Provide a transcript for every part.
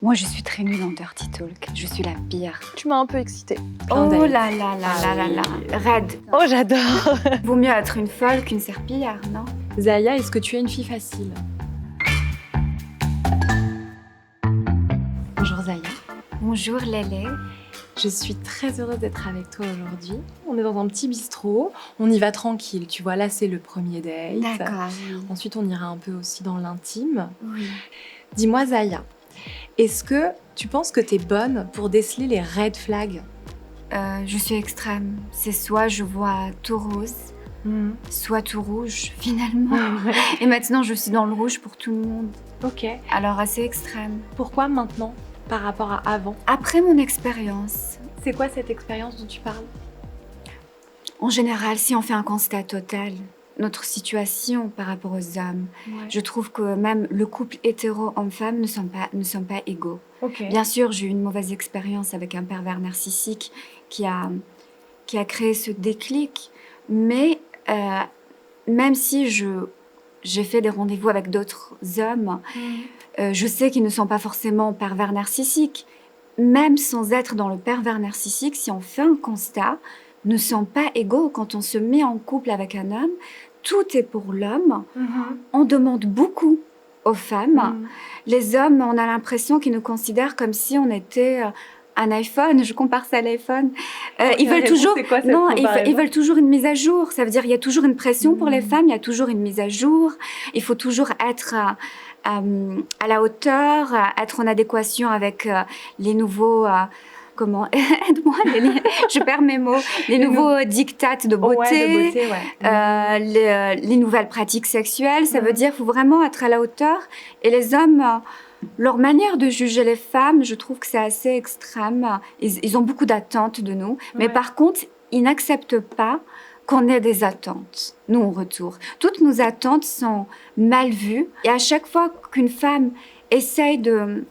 Moi, je suis très nulle en dirty talk. Je suis la pire. Tu m'as un peu excitée. Oh là là là là là là. Raide. Oh, j'adore. Vaut mieux être une folle qu'une serpillière, non? Zaya, est-ce que tu es une fille facile? Bonjour Zaya. Bonjour Lélé. Je suis très heureuse d'être avec toi aujourd'hui. On est dans un petit bistrot. On y va tranquille. Tu vois, là, c'est le premier date. D'accord. Ensuite, on ira un peu aussi dans l'intime. Oui. Dis-moi Zaya, est-ce que tu penses que tu es bonne pour déceler les red flags? Je suis extrême. C'est soit je vois tout rose, soit tout rouge, finalement. Et maintenant, je suis dans le rouge pour tout le monde. Ok. Alors, assez extrême. Pourquoi maintenant par rapport à avant? Après mon expérience, C'est quoi cette expérience dont tu parles? en général, si on fait un constat total, notre situation par rapport aux hommes, je trouve que même le couple hétéro homme-femme ne sont pas égaux. Ok. Bien sûr, j'ai eu une mauvaise expérience avec un pervers narcissique qui a créé ce déclic, mais même si j'ai fait des rendez-vous avec d'autres hommes, je sais qu'ils ne sont pas forcément pervers narcissiques. Même sans être dans le pervers narcissique, si on fait un constat, ne sont pas égaux. Quand on se met en couple avec un homme, tout est pour l'homme. On demande beaucoup aux femmes. Les hommes, on a l'impression qu'ils nous considèrent comme si on était un iPhone. Je compare ça à l'iPhone. Ils veulent toujours, ils veulent toujours une mise à jour. Ça veut dire il y a toujours une pression pour les femmes. Il y a toujours une mise à jour. Il faut toujours être à la hauteur, être en adéquation avec les nouveaux. Comment aide-moi, je perds mes mots. Les nouveaux dictates de beauté, Ouais, de beauté, ouais. les nouvelles pratiques sexuelles. Ça veut dire qu'il faut vraiment être à la hauteur. Et les hommes, leur manière de juger les femmes, je trouve que c'est assez extrême. Ils ont beaucoup d'attentes de nous. Mais par contre, ils n'acceptent pas qu'on ait des attentes, nous, en retour. Toutes nos attentes sont mal vues. Et à chaque fois qu'une femme essaye de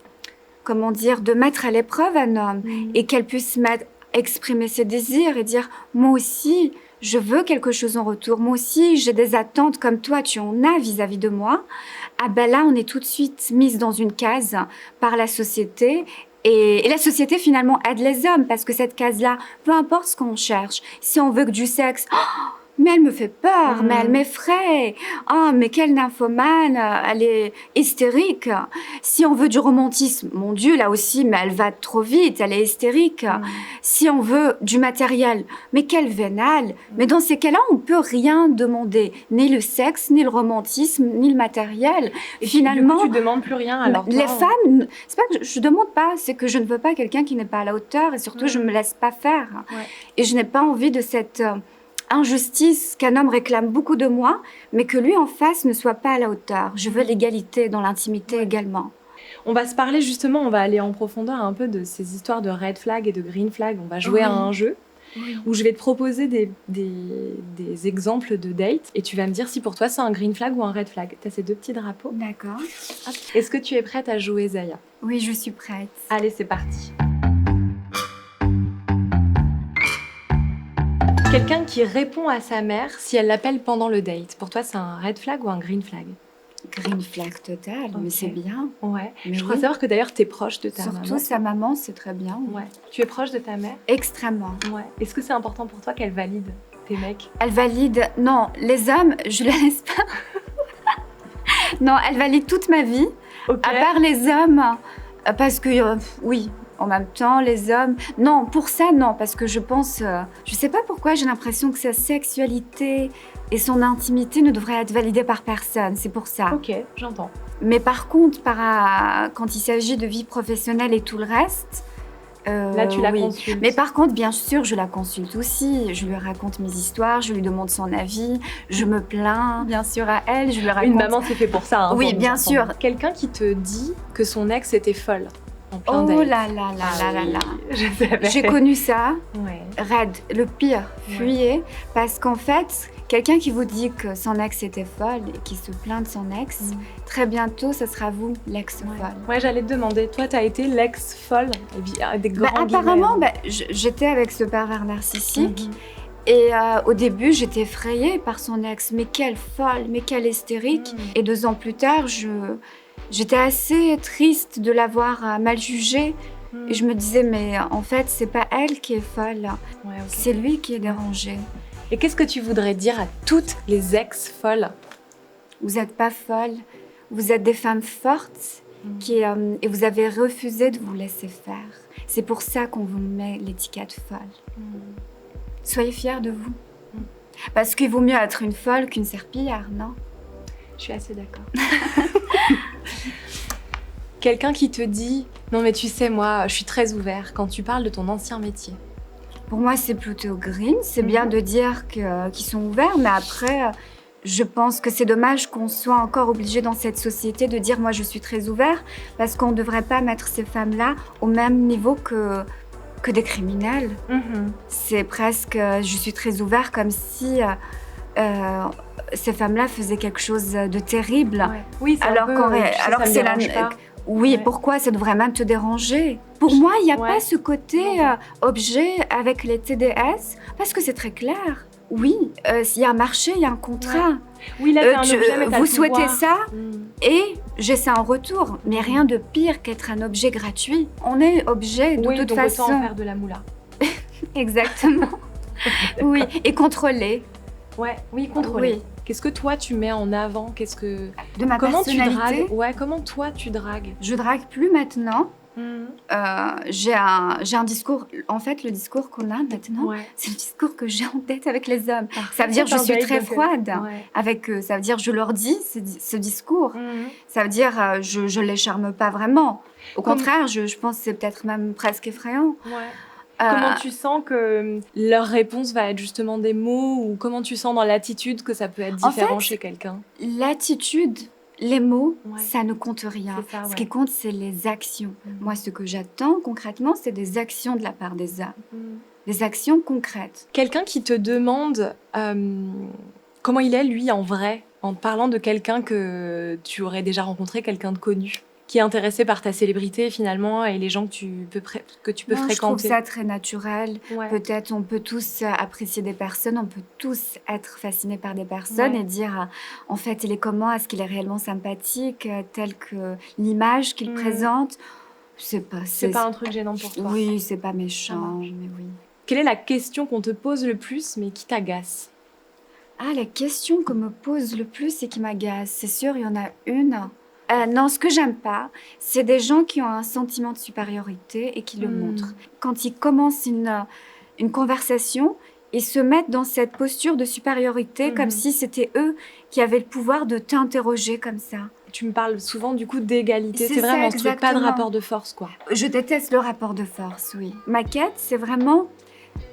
mettre à l'épreuve un homme et qu'elle puisse exprimer ses désirs et dire « moi aussi, je veux quelque chose en retour. Moi aussi, j'ai des attentes comme toi, tu en as vis-à-vis de moi. » Ah ben là, on est tout de suite mise dans une case par la société. Et la société, finalement, aide les hommes parce que cette case-là, peu importe ce qu'on cherche, si on veut que du sexe... mais elle me fait peur, mais elle m'effraie. Ah, mais quelle nymphomane, elle est hystérique. Si on veut du romantisme, mon Dieu, là aussi, mais elle va trop vite, elle est hystérique. Si on veut du matériel, mais quelle vénale. Mais dans ces cas-là, on peut rien demander, ni le sexe, ni le romantisme, ni le matériel. Et finalement, tu demandes plus rien alors toi, les femmes, c'est pas que je demande pas, c'est que je ne veux pas quelqu'un qui n'est pas à la hauteur et surtout je me laisse pas faire. Et je n'ai pas envie de cette injustice qu'un homme réclame beaucoup de moi, mais que lui en face ne soit pas à la hauteur. Je veux l'égalité dans l'intimité également. On va se parler justement, on va aller en profondeur un peu de ces histoires de red flag et de green flag. On va jouer à un jeu où je vais te proposer des exemples de dates et tu vas me dire si pour toi c'est un green flag ou un red flag. Tu as ces deux petits drapeaux. D'accord. Est-ce que tu es prête à jouer, Zaya? Oui, je suis prête. Allez, c'est parti. Quelqu'un qui répond à sa mère si elle l'appelle pendant le date. Pour toi, c'est un red flag ou un green flag? Green flag total, mais c'est bien. Ouais. Mais je crois savoir que d'ailleurs, tu es proche de ta maman. Surtout sa maman, c'est très bien. Ouais. Tu es proche de ta mère? Extrêmement. Ouais. Est-ce que c'est important pour toi qu'elle valide tes mecs? Elle valide... Non, les hommes, je la laisse pas. Non, elle valide toute ma vie. Okay. À part les hommes, parce que, oui... En même temps, les hommes... Non, pour ça, non, parce que je pense... je sais pas pourquoi, j'ai l'impression que sa sexualité et son intimité ne devraient être validées par personne. C'est pour ça. Ok, j'entends. Mais par contre, quand il s'agit de vie professionnelle et tout le reste... là, tu la consultes. Mais par contre, bien sûr, je la consulte aussi. Je lui raconte mes histoires, je lui demande son avis, je me plains, bien sûr, à elle. Je lui raconte... Une maman, c'est fait pour ça. Hein, oui, bien sûr. Quelqu'un qui te dit que son ex était folle. Oh là là là là là. J'ai connu ça, raide, le pire, fuyez, parce qu'en fait, quelqu'un qui vous dit que son ex était folle et qui se plaint de son ex, très bientôt, ce sera vous, l'ex-folle. Ouais, j'allais te demander, toi, t'as été l'ex-folle des grands apparemment, j'étais avec ce pervers narcissique. Et au début, j'étais effrayée par son ex. Mais quelle folle, mais quelle hystérique. Et 2 ans plus tard, j'étais assez triste de l'avoir mal jugée. Et je me disais, mais en fait, c'est pas elle qui est folle, Ouais, ok. c'est lui qui est dérangé. Et qu'est-ce que tu voudrais dire à toutes les ex-folles? Vous n'êtes pas folle, vous êtes des femmes fortes et vous avez refusé de vous laisser faire. C'est pour ça qu'on vous met l'étiquette folle. Soyez fiers de vous. Parce qu'il vaut mieux être une folle qu'une serpillière, non? Je suis assez d'accord. Quelqu'un qui te dit « Non mais tu sais, moi, je suis très ouvert » quand tu parles de ton ancien métier. Pour moi, c'est plutôt green. C'est bien de dire qu'ils sont ouverts, mais après, je pense que c'est dommage qu'on soit encore obligé dans cette société de dire « moi, je suis très ouvert » parce qu'on ne devrait pas mettre ces femmes-là au même niveau que des criminels. C'est presque « je suis très ouvert » comme si ces femmes-là faisaient quelque chose de terrible. Ouais. Oui, c'est alors alors que c'est la... Oui, Ouais. pourquoi ça devrait même te déranger? Pour moi, il n'y a Ouais. pas ce côté objet avec les TDS, parce que c'est très clair. Oui, s'il y a un marché, il y a un contrat. Oui, là, t'es un objet, mais t'as vous le souhaitez pouvoir. ça et j'ai ça en retour. Mais rien de pire qu'être un objet gratuit. On est objet de Oui, toute donc façon. autant en faire de la moula. Exactement. Oui, et contrôler. Ouais, oui, contrôler. Oui. Qu'est-ce que toi, tu mets en avant? De ma Comment tu personnalité. dragues? Ouais, comment toi, tu dragues? Je drague plus maintenant. J'ai un discours. En fait, le discours qu'on a maintenant, Ouais. c'est le discours que j'ai en tête avec les hommes. Parfait. Ça veut dire que je C'est un suis date, très donc, froide ouais. avec eux. Ça veut dire je leur dis ce discours. Ça veut dire je les charme pas vraiment. Au contraire, je pense que c'est peut-être même presque effrayant. Ouais. Comment tu sens que leur réponse va être justement des mots ou comment tu sens dans l'attitude que ça peut être En différent fait, chez quelqu'un? L'attitude, les mots, Ouais. ça ne compte rien. C'est ça, Ce ouais. qui compte, c'est les actions. Moi, ce que j'attends concrètement, c'est des actions de la part des hommes. Des actions concrètes. Quelqu'un qui te demande comment il est, lui, en vrai, en te parlant de quelqu'un que tu aurais déjà rencontré, quelqu'un de connu, qui est intéressé par ta célébrité finalement et les gens que tu peux Non, fréquenter. je trouve ça très naturel. Ouais. Peut-être on peut tous apprécier des personnes, on peut tous être fascinés par des personnes Ouais. et dire en fait il est comment, est-ce qu'il est réellement sympathique, tel que l'image qu'il présente. C'est pas un truc gênant pour toi. Oui, c'est pas Ça méchant, marche. mais oui. Quelle est la question qu'on te pose le plus mais qui t'agace? Ah, la question qu'on me pose le plus et qui m'agace, c'est sûr, il y en a une. Non, ce que j'aime pas, c'est des gens qui ont un sentiment de supériorité et qui le montrent. Quand ils commencent une conversation, ils se mettent dans cette posture de supériorité comme si c'était eux qui avaient le pouvoir de t'interroger comme ça. Tu me parles souvent du coup d'égalité. C'est C'est ça, vraiment ce truc, pas de exactement. rapport de force, quoi. Je déteste le rapport de force, oui. Ma quête, c'est vraiment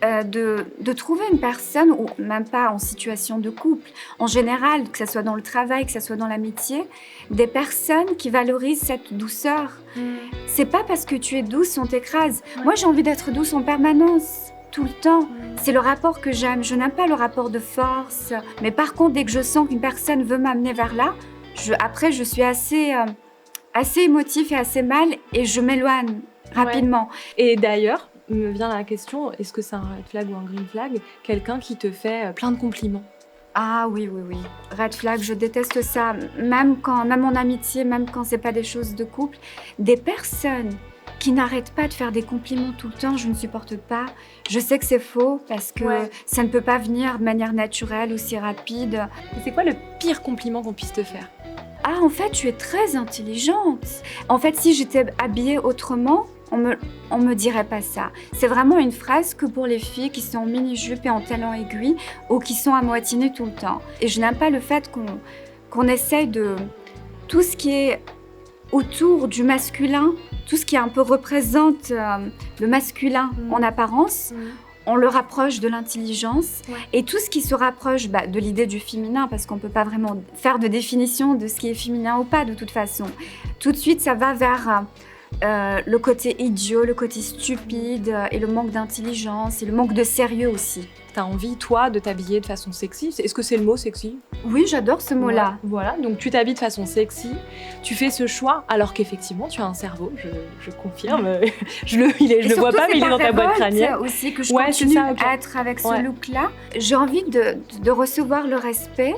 de trouver une personne, ou même pas en situation de couple, en général, que ce soit dans le travail, que ce soit dans l'amitié, des personnes qui valorisent cette douceur. C'est pas parce que tu es douce, on t'écrase. Moi, j'ai envie d'être douce en permanence, tout le temps. C'est le rapport que j'aime. Je n'aime pas le rapport de force. Mais par contre, dès que je sens qu'une personne veut m'amener vers là, après, je suis assez émotive et assez mal et je m'éloigne rapidement. Et d'ailleurs, me vient la question, est-ce que c'est un red flag ou un green flag? Quelqu'un qui te fait plein de compliments. Ah oui. Red flag, je déteste ça. Même en amitié, même quand c'est pas des choses de couple. Des personnes qui n'arrêtent pas de faire des compliments tout le temps, je ne supporte pas. Je sais que c'est faux parce que ça ne peut pas venir de manière naturelle, aussi rapide. Et c'est quoi le pire compliment qu'on puisse te faire? Ah, en fait, tu es très intelligente. En fait, si j'étais habillée autrement, on me dirait pas ça. C'est vraiment une phrase que pour les filles qui sont en mini-jupe et en talons aiguilles ou qui sont amoitinées tout le temps. Et je n'aime pas le fait qu'on essaye de... Tout ce qui est autour du masculin, tout ce qui un peu représente le masculin en apparence, on le rapproche de l'intelligence et tout ce qui se rapproche de l'idée du féminin, parce qu'on ne peut pas vraiment faire de définition de ce qui est féminin ou pas de toute façon. Tout de suite, ça va vers le côté idiot, le côté stupide et le manque d'intelligence et le manque de sérieux aussi. tu as envie, toi, de t'habiller de façon sexy. Est-ce que c'est le mot sexy ? Oui, j'adore ce mot-là. Voilà, donc tu t'habilles de façon sexy, tu fais ce choix, alors qu'effectivement, tu as un cerveau, je confirme. Je le vois pas, mais il est dans ta boîte crânienne. Aussi que je continue à être avec ce look-là. J'ai envie de recevoir le respect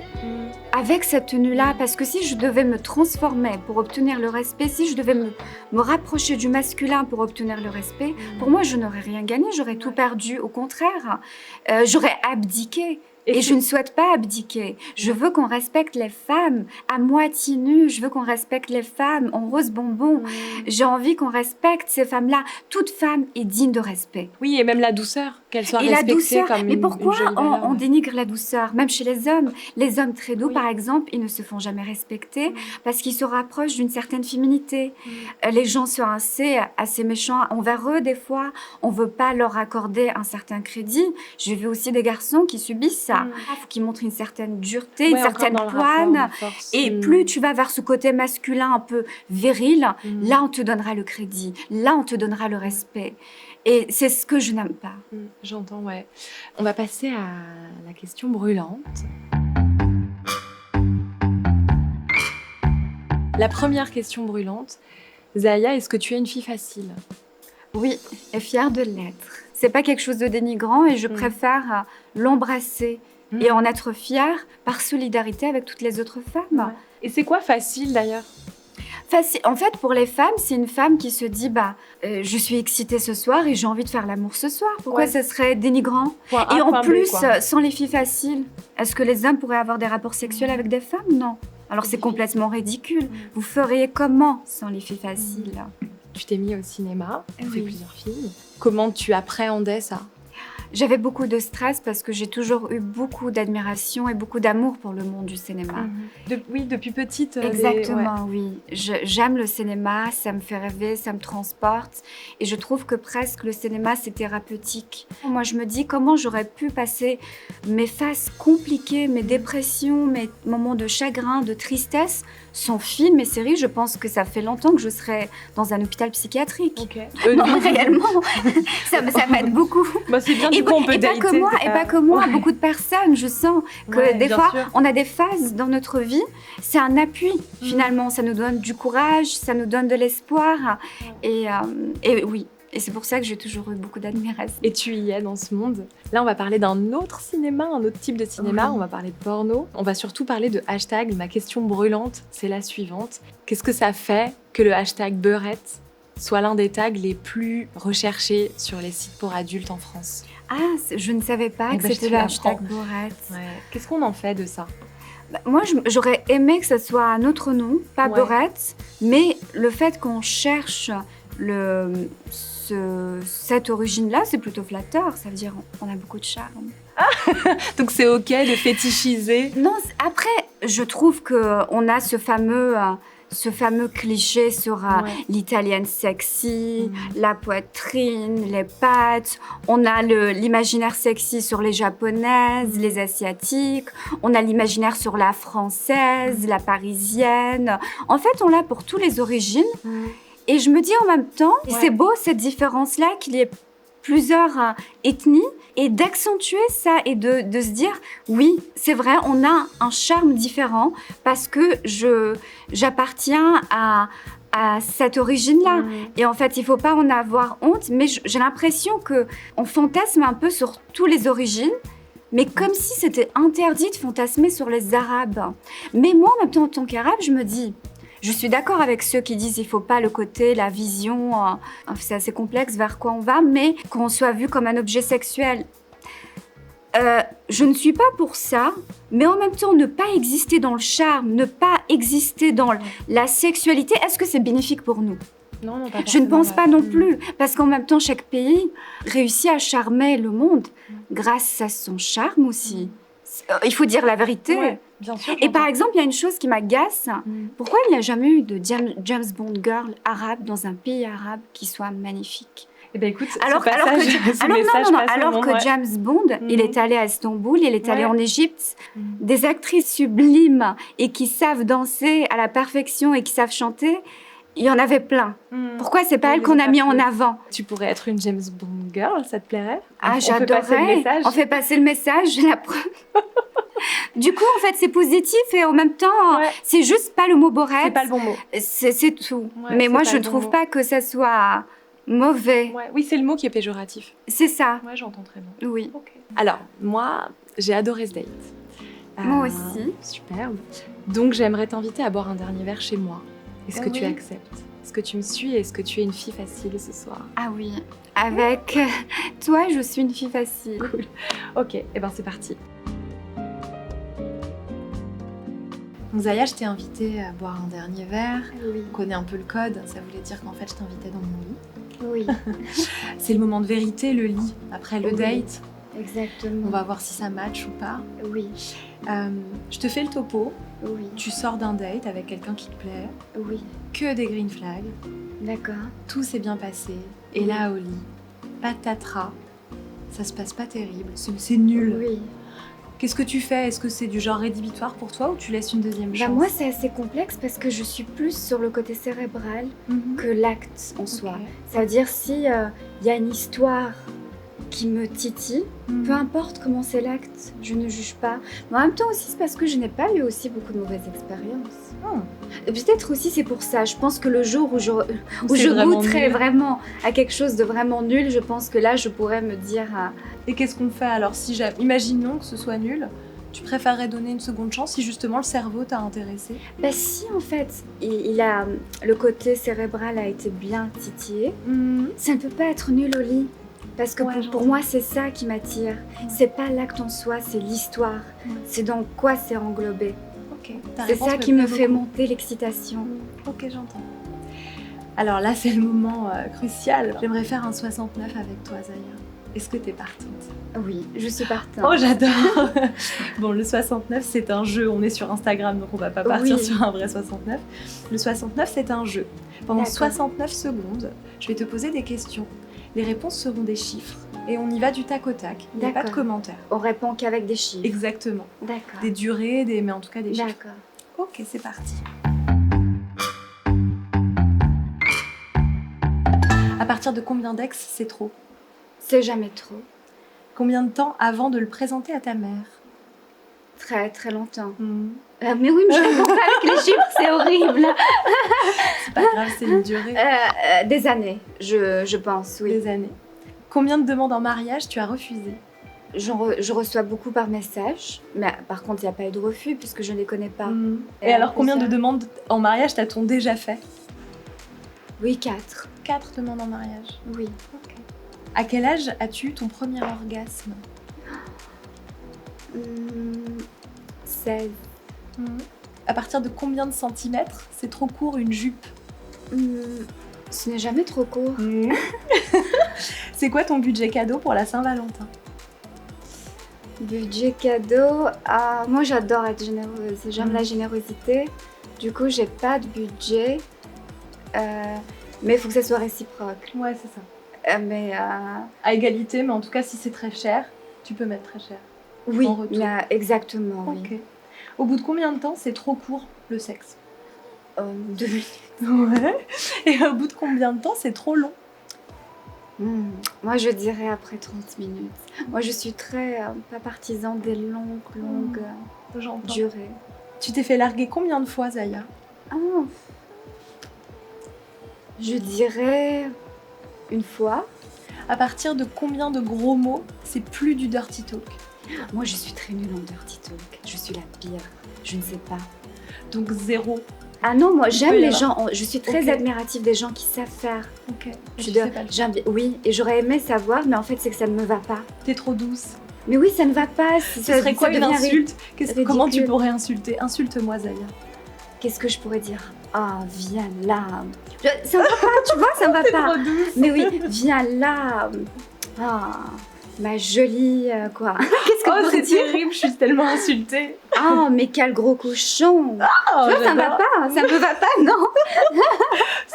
avec cette tenue-là, parce que si je devais me transformer pour obtenir le respect, si je devais me rapprocher du masculin pour obtenir le respect, pour moi, je n'aurais rien gagné, j'aurais tout perdu. Au contraire, j'aurais abdiqué. Et je ne souhaite pas abdiquer. Je veux qu'on respecte les femmes à moitié nues. Je veux qu'on respecte les femmes en rose bonbon. J'ai envie qu'on respecte ces femmes-là. Toute femme est digne de respect. Oui, et même la douceur, qu'elle soit respectée. Et la douceur. Comme mais pourquoi on dénigre la douceur ? Même chez les hommes. Les hommes très doux, par exemple, ils ne se font jamais respecter parce qu'ils se rapprochent d'une certaine féminité. Les gens sont assez méchants envers eux, des fois. On ne veut pas leur accorder un certain crédit. J'ai vu aussi des garçons qui subissent ça. Qui montre une certaine dureté, une certaine poigne. Et plus tu vas vers ce côté masculin un peu viril, là on te donnera le crédit, là on te donnera le respect. Et c'est ce que je n'aime pas. J'entends, ouais. On va passer à la question brûlante. La première question brûlante. Zaya, est-ce que tu es une fille facile ? Oui, et fière de l'être. C'est pas quelque chose de dénigrant et je préfère l'embrasser et en être fière par solidarité avec toutes les autres femmes. Ouais. Et c'est quoi facile d'ailleurs ? Facile. En fait, pour les femmes, c'est une femme qui se dit je suis excitée ce soir et j'ai envie de faire l'amour ce soir. Pourquoi ça serait dénigrant ? Et en plus, sans les filles faciles, est-ce que les hommes pourraient avoir des rapports sexuels avec des femmes ? Non. Alors c'est complètement ridicule. Vous feriez comment sans les filles faciles ? Tu t'es mis au cinéma, tu as fait plusieurs films. Comment tu appréhendais ça ? J'avais beaucoup de stress parce que j'ai toujours eu beaucoup d'admiration et beaucoup d'amour pour le monde du cinéma. Oui, depuis petite. Exactement, oui. J'aime le cinéma, ça me fait rêver, ça me transporte. Et je trouve que presque le cinéma, c'est thérapeutique. Moi, je me dis comment j'aurais pu passer mes phases compliquées, mes dépressions, mes moments de chagrin, de tristesse, sans film et séries. Je pense que ça fait longtemps que je serais dans un hôpital psychiatrique. Non, réellement, ça m'aide beaucoup. C'est bien. Et pas que moi, beaucoup de personnes. Je sens que des fois, on a des phases dans notre vie. C'est un appui, finalement. Ça nous donne du courage, ça nous donne de l'espoir. Et oui, et c'est pour ça que j'ai toujours eu beaucoup d'admiration. Et tu y es dans ce monde. Là, on va parler d'un autre cinéma, un autre type de cinéma. On va parler de porno. On va surtout parler de hashtag. Ma question brûlante, c'est la suivante. Qu'est-ce que ça fait que le hashtag beurette soit l'un des tags les plus recherchés sur les sites pour adultes en France ? Je ne savais pas que c'était le hashtag beurette. Qu'est-ce qu'on en fait de ça ? Moi, j'aurais aimé que ça soit un autre nom, pas beurette, mais le fait qu'on cherche cette origine-là, c'est plutôt flatteur. Ça veut dire qu'on a beaucoup de charme. Donc c'est ok de fétichiser ? Non, après, je trouve qu'on a ce fameux cliché sur l'italienne sexy, la poitrine, les pattes. On a l'imaginaire sexy sur les japonaises, les asiatiques. On a l'imaginaire sur la française, la parisienne. En fait, on l'a pour toutes les origines. Et je me dis en même temps, c'est beau cette différence-là, qu'il y ait plusieurs ethnies, et d'accentuer ça et de se dire, oui, c'est vrai, on a un charme différent parce que j'appartiens à cette origine-là. Et en fait, il ne faut pas en avoir honte, mais j'ai l'impression qu'on fantasme un peu sur toutes les origines, mais comme si c'était interdit de fantasmer sur les Arabes. Mais moi, en même temps, en tant qu'Arabe, je me dis... Je suis d'accord avec ceux qui disent qu'il ne faut pas le côté, la vision, c'est assez complexe vers quoi on va, mais qu'on soit vu comme un objet sexuel. Je ne suis pas pour ça, mais en même temps, ne pas exister dans le charme, ne pas exister dans la sexualité, est-ce que c'est bénéfique pour nous ? Non, pas je ne pense pas non plus, parce qu'en même temps, chaque pays réussit à charmer le monde grâce à son charme aussi. Il faut dire la vérité. Ouais, bien sûr. Et par exemple, il y a une chose qui m'agace. Pourquoi il n'y a jamais eu de James Bond girl arabe dans un pays arabe qui soit magnifique ? Eh ben écoute, alors que James Bond, il est allé à Istanbul, il est allé en Égypte. Des actrices sublimes et qui savent danser à la perfection et qui savent chanter, il y en avait plein. Pourquoi c'est pas elle qu'on a mis en avant? Tu pourrais être une James Bond girl, ça te plairait? Ah, On fait passer le j'adorerais. message. On fait passer le message, j'ai la preuve. Du coup, en fait, c'est positif et en même temps, Ouais. c'est juste pas le mot borette. C'est pas le bon mot. C'est tout. Ouais, Mais c'est moi, pas je le ne bon trouve mot. pas que ça soit mauvais. Ouais. Oui, c'est le mot qui est péjoratif. C'est ça. Ouais, j'entends très bien. Oui. Ok. Alors, moi, j'ai adoré ce date. Moi aussi. Superbe. Donc, j'aimerais t'inviter à boire un dernier verre chez moi. Est-ce que tu Oui. acceptes? Est-ce que tu me suis et est-ce que tu es une fille facile ce soir? Ah oui. Avec toi, je suis une fille facile. Cool. Ok, et ben c'est parti. Donc Zaya, je t'ai invitée à boire un dernier verre. Oui. On connaît un peu le code, ça voulait dire qu'en fait je t'invitais dans mon lit. Oui. C'est le moment de vérité, le lit. Après le Oui. date, Exactement. on va voir si ça match ou pas. Oui. Je te fais le topo. Oui. Tu sors d'un date avec quelqu'un qui te plaît, Oui. que des green flags, D'accord. tout s'est bien passé. Et Oui. là au lit, patatras, ça se passe pas terrible, c'est nul. Oui. Qu'est-ce que tu fais? Est-ce que c'est du genre rédhibitoire pour toi ou tu laisses une deuxième Bah, chance? moi, c'est assez complexe parce que je suis plus sur le côté cérébral Mhm. que l'acte en soi. Ok. Ça veut dire si y a une histoire qui me titille, Mhm. peu importe comment c'est l'acte, je ne juge pas. Mais en même temps aussi, c'est parce que je n'ai pas eu aussi beaucoup de mauvaises expériences. Oh. Et peut-être aussi c'est pour ça. Je pense que le jour où C'est je vraiment goûterai nul. vraiment à quelque chose de vraiment nul, je pense que là, je pourrais me dire... Et qu'est-ce qu'on fait alors si imaginons que ce soit nul, tu préférerais donner une seconde chance si justement le cerveau t'a intéressé? Bah si, en fait, il a... Le côté cérébral a été bien titillé. Mhm. Ça ne peut pas être nul au lit. Parce que Ouais, pour j'entends. moi, c'est ça qui m'attire. C'est pas l'acte en soi, c'est l'histoire. Ouais. C'est dans quoi c'est englobé. Ok. Ta C'est réponse ça qui me plaît fait beaucoup. monter l'excitation. Ok, j'entends. Alors là, c'est le moment crucial. J'aimerais faire un 69 avec toi, Zaya. Est-ce que t'es partante? Oui, je suis partante. Oh, j'adore. Bon, le 69, c'est un jeu. On est sur Instagram, donc on va pas partir Oui. sur un vrai 69. Le 69, c'est un jeu. Pendant D'accord. 69 secondes, je vais te poser des questions. Les réponses seront des chiffres. Et on y va du tac au tac. Il n'y a pas de D'accord. commentaires. On répond qu'avec des chiffres. Exactement. D'accord. Des durées, mais en tout cas des chiffres. D'accord. Ok, c'est parti. À partir de combien d'ex c'est trop? C'est jamais trop. Combien de temps avant de le présenter à ta mère? Très très longtemps. Hmm. Mais oui, mais je réponds pas avec les chiffres, c'est horrible. C'est pas grave, c'est une durée. Des années, je pense, oui. Des années. Combien de demandes en mariage tu as refusées? Je reçois beaucoup par message, mais par contre, il n'y a pas eu de refus puisque je ne les connais pas. Hmm. Et alors, combien de Plusieurs. demandes en mariage t'as-t-on déjà fait? Oui, 4. 4 demandes en mariage. Oui. À quel âge as-tu eu ton premier orgasme? 16. À partir de combien de centimètres c'est trop court une jupe? Ce n'est jamais trop court. C'est quoi ton budget cadeau pour la Saint-Valentin? Budget cadeau, moi j'adore être généreuse, j'aime la générosité. Du coup, j'ai pas de budget, mais il faut que ça soit réciproque. Ouais, c'est ça. À égalité, mais en tout cas, si c'est très cher, tu peux mettre très cher. Oui, en retour. là, exactement, oui. Ok. Au bout de combien de temps c'est trop court le sexe? 2 minutes. Ouais. Et au bout de combien de temps c'est trop long? Moi, je dirais après 30 minutes. Moi, je suis très pas partisan des longues J'entends. durées. Tu t'es fait larguer combien de fois, Zaya? Je dirais une fois. À partir de combien de gros mots c'est plus du dirty talk? Moi, je suis très nulle en dirty talk. Je suis la pire. Je ne sais pas. Donc 0. Ah non, moi, peut j'aime y les avoir. gens. Je suis très Ok. admirative des gens qui savent faire. Ok. Je Tu dois- sais pas le faire. j'aime- Oui, et j'aurais aimé savoir, mais en fait, c'est que ça ne me va pas. T'es trop douce. Mais oui, ça ne va pas. Ce serait quoi une insulte? Comment tu ridicule. pourrais insulter? Insulte-moi, Zaya. Qu'est-ce que je pourrais dire? Ah, viens là. Ça me va pas, tu vois, ça me va T'es pas. trop douce. Mais oui, viens là. Ah, ma jolie, quoi. Qu'est-ce que Oh, je pourrais c'est dire? terrible, je suis tellement insultée. Ah, mais quel gros cochon. Oh, Tu vois, ça me va j'adore. pas, ça me va pas, non.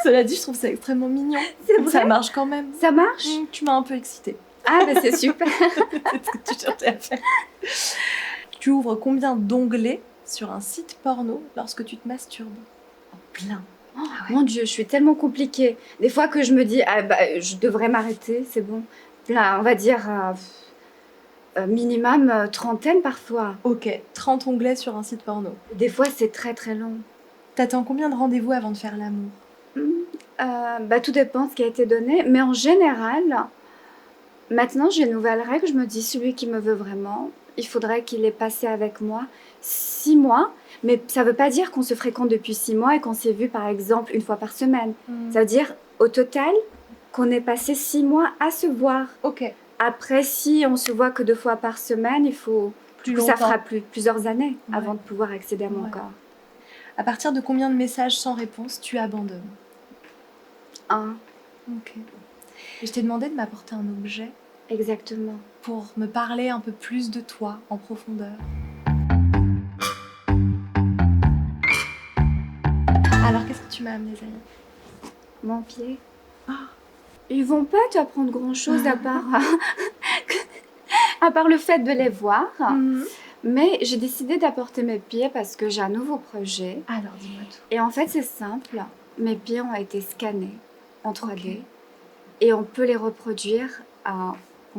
Cela dit, je trouve ça extrêmement mignon. C'est Donc ça vrai. marche quand même. Ça marche? Tu m'as un peu excitée. Ah, bah c'est super. C'est ce que tu cherchais à faire. Tu ouvres combien d'onglets sur un site porno lorsque tu te masturbes? Plein. Mon Dieu, je suis tellement compliquée. Des fois que je me dis, ah, bah, je devrais m'arrêter, c'est bon. Là, on va dire minimum trentaine parfois. Ok, 30 onglets sur un site porno. Des fois, c'est très très long. T'attends combien de rendez-vous avant de faire l'amour? Bah, tout dépend de ce qui a été donné. Mais en général, maintenant, j'ai une nouvelle règle. Je me dis, celui qui me veut vraiment, il faudrait qu'il ait passé avec moi 6 mois. Mais ça ne veut pas dire qu'on se fréquente depuis 6 mois et qu'on s'est vu, par exemple, une fois par semaine. Ça veut dire, au total, qu'on ait passé 6 mois à se voir. Ok. Après, si on se voit que 2 fois par semaine, il faut Plus que ça longtemps. fera plusieurs années Ouais. avant de pouvoir accéder à mon Ouais. corps. À partir de combien de messages sans réponse tu abandonnes? 1, Ok. Et je t'ai demandé de m'apporter un objet exactement. pour me parler un peu plus de toi en profondeur. Alors, qu'est-ce que tu m'as amené, Zaya? Mon pied. Ils vont pas t'apprendre grand-chose à part le fait de les voir. Mais j'ai décidé d'apporter mes pieds parce que j'ai un nouveau projet. Alors, dis-moi tout. Et en fait, c'est simple. Mes pieds ont été scannés en 3D. Ok. Et on peut les reproduire en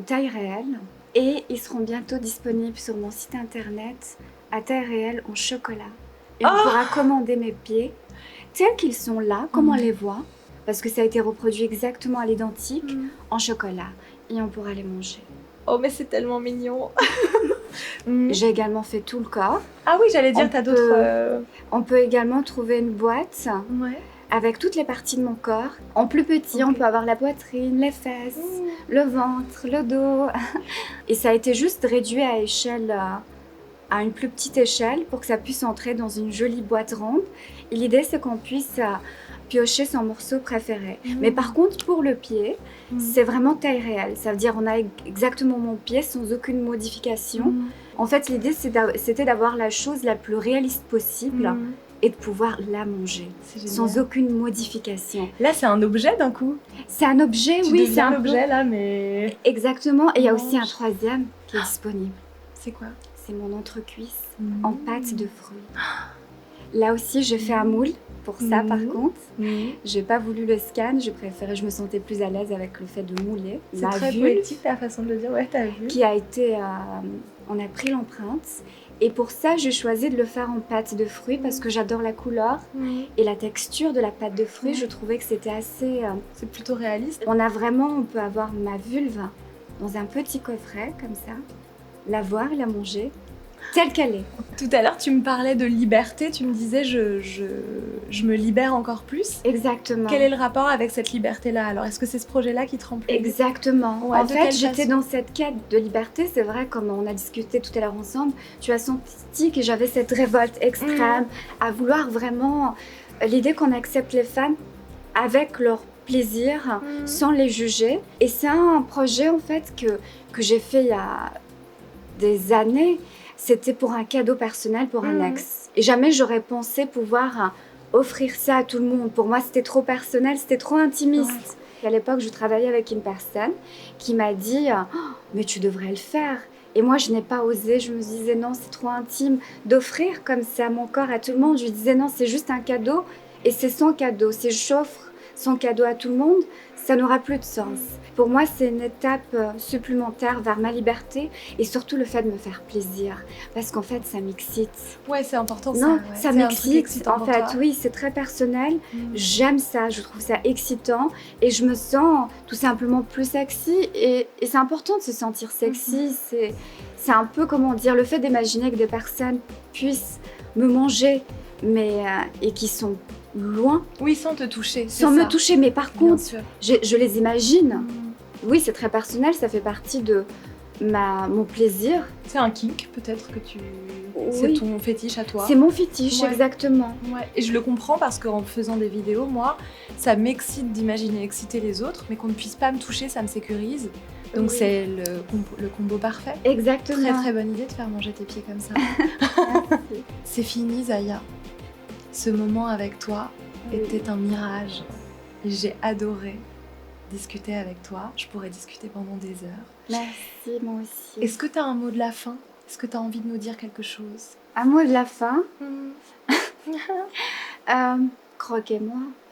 taille réelle. Et ils seront bientôt disponibles sur mon site internet à taille réelle en chocolat. Et on pourra commander mes pieds tels qu'ils sont là, comme on les voit. Parce que ça a été reproduit exactement à l'identique en chocolat. Et on pourra les manger. Oh, mais c'est tellement mignon. J'ai également fait tout le corps. Ah oui, j'allais dire, On t'as peut- d'autres... On peut également trouver une boîte Ouais. avec toutes les parties de mon corps. En plus petit, Ok. on peut avoir la poitrine, les fesses, le ventre, le dos. Et ça a été juste réduit à échelle, à une plus petite échelle pour que ça puisse entrer dans une jolie boîte ronde. Et l'idée, c'est qu'on puisse piocher son morceau préféré. Mais par contre, pour le pied, c'est vraiment taille réelle. Ça veut dire on a exactement mon pied sans aucune modification. En fait, l'idée, c'était d'avoir la chose la plus réaliste possible et de pouvoir la manger C'est génial. sans aucune modification. Là, c'est un objet d'un coup. C'est un objet, Tu oui, c'est deviens un l'objet là, mais... Exactement. Et il y a aussi un Mange. troisième qui est disponible. C'est quoi? C'est mon entrecuisse en pâte de fruits. Là aussi, j'ai fait un moule pour ça, par contre. J'ai pas voulu le scan, j'ai préféré, je me sentais plus à l'aise avec le fait de mouler. C'est Ma très vulve, poétique ta façon de le dire, ouais, t'as vu. qui a été, on a pris l'empreinte. Et pour ça, j'ai choisi de le faire en pâte de fruits parce que j'adore la couleur et la texture de la pâte de fruits. Je trouvais que c'était assez. C'est plutôt réaliste. On peut avoir ma vulve dans un petit coffret comme ça, la voir et la manger telle qu'elle est. Tout à l'heure, tu me parlais de liberté, tu me disais je me libère encore plus. Exactement. Quel est le rapport avec cette liberté-là? Alors, est-ce que c'est ce projet-là qui te remplit? Exactement. Ouais, En de fait, quelle j'étais façon? dans cette quête de liberté. C'est vrai, comme on a discuté tout à l'heure ensemble, tu as senti que j'avais cette révolte extrême à vouloir vraiment l'idée qu'on accepte les femmes avec leur plaisir, sans les juger. Et c'est un projet en fait que j'ai fait il y a des années. C'était pour un cadeau personnel pour un ex. Et jamais j'aurais pensé pouvoir offrir ça à tout le monde. Pour moi, c'était trop personnel, c'était trop intimiste. À l'époque, je travaillais avec une personne qui m'a dit « Oh, mais tu devrais le faire ». Et moi, je n'ai pas osé. Je me disais « Non, c'est trop intime d'offrir comme ça mon corps à tout le monde ». Je lui disais « Non, c'est juste un cadeau et c'est son cadeau. Si j'offre son cadeau à tout le monde, ça n'aura plus de sens ». Pour moi, c'est une étape supplémentaire vers ma liberté et surtout le fait de me faire plaisir. Parce qu'en fait, ça m'excite. Ouais, c'est important Non, ça. Ouais. ça C'est un truc m'excite. excitant En pour fait, toi. oui, c'est très personnel. J'aime ça, je trouve ça excitant et je me sens tout simplement plus sexy. Et c'est important de se sentir sexy. C'est un peu, comment dire, le fait d'imaginer que des personnes puissent me manger, et qui sont loin, Oui, sans te toucher. c'est sans me ça. toucher. Mais par Bien contre, sûr. je les imagine. Oui, c'est très personnel, ça fait partie de mon plaisir. C'est un kink, peut-être que tu. Oui. C'est ton fétiche à toi. C'est mon fétiche, Ouais. exactement. Ouais. Et je le comprends parce qu'en faisant des vidéos, moi, ça m'excite d'imaginer exciter les autres, mais qu'on ne puisse pas me toucher, ça me sécurise. Donc Oui. c'est le combo parfait. Exactement. Très très bonne idée de faire manger tes pieds comme ça. Merci. C'est fini, Zaya. Ce moment avec toi Oui. était un mirage. Et j'ai adoré discuter avec toi. Je pourrais discuter pendant des heures. Merci, moi aussi. Est-ce que tu as un mot de la fin? Est-ce que tu as envie de nous dire quelque chose? Un mot de la fin. croquez-moi.